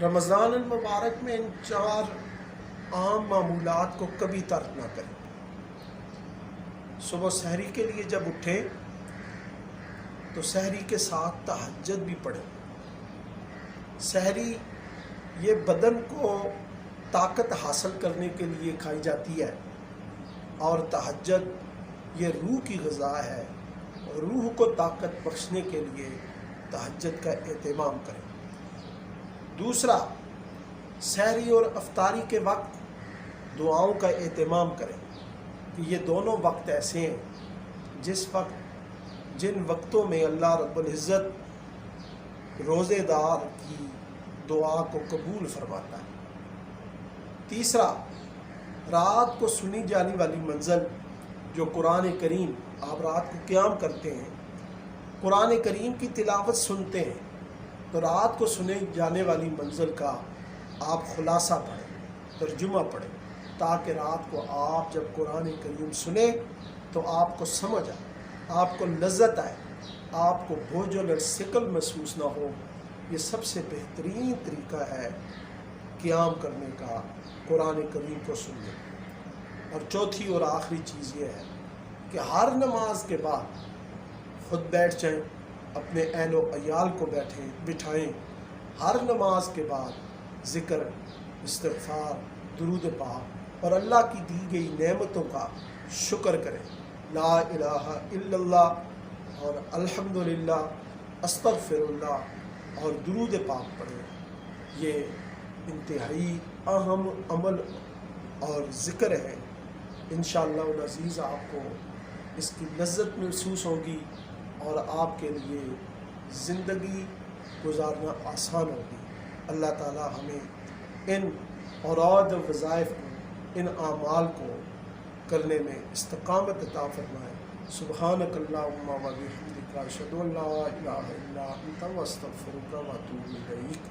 رمضان المبارک میں ان 4 عام معمولات کو کبھی ترک نہ کریں۔ صبح سحری کے لیے جب اٹھیں تو سحری کے ساتھ تہجد بھی پڑھیں۔ سحری یہ بدن کو طاقت حاصل کرنے کے لیے کھائی جاتی ہے، اور تہجد یہ روح کی غذا ہے، اور روح کو طاقت بخشنے کے لیے تہجد کا اہتمام کریں۔ دوسرا، سحری اور افطاری کے وقت دعاؤں کا اہتمام کریں کہ یہ دونوں وقت ایسے ہیں جن وقتوں میں اللہ رب العزت روزے دار کی دعا کو قبول فرماتا ہے۔ تیسرا، رات کو سنی جانے والی منزل جو قرآن کریم، آپ رات کو قیام کرتے ہیں، قرآن کریم کی تلاوت سنتے ہیں، تو رات کو سنے جانے والی منزل کا آپ خلاصہ پڑھیں، ترجمہ پڑھیں، تاکہ رات کو آپ جب قرآن کریم سنیں تو آپ کو سمجھ آئے، آپ کو لذت آئے، آپ کو بوجھ اور ثقل محسوس نہ ہو۔ یہ سب سے بہترین طریقہ ہے قیام کرنے کا، قرآن کریم کو سننے۔ اور چوتھی اور آخری چیز یہ ہے کہ ہر نماز کے بعد خود بیٹھ جائیں، اپنے اہل و عیال کو بٹھائیں، ہر نماز کے بعد ذکر، استغفار، درود پاک اور اللہ کی دی گئی نعمتوں کا شکر کریں۔ لا الہ الا اللہ اور الحمدللہ، استغفر اللہ اور درود پاک پڑھیں۔ یہ انتہائی اہم عمل اور ذکر ہے۔ انشاءاللہ العزیز آپ کو اس کی لذت محسوس ہوگی اور آپ کے لیے زندگی گزارنا آسان ہوگی۔ اللہ تعالی ہمیں ان اوراد و وظائف کو، ان اعمال کو کرنے میں استقامت عطا فرمائے۔ سبحانک اللہم و بحمدک، اشہد ان لا الہ الا انت، استغفرک و اتوب الیک۔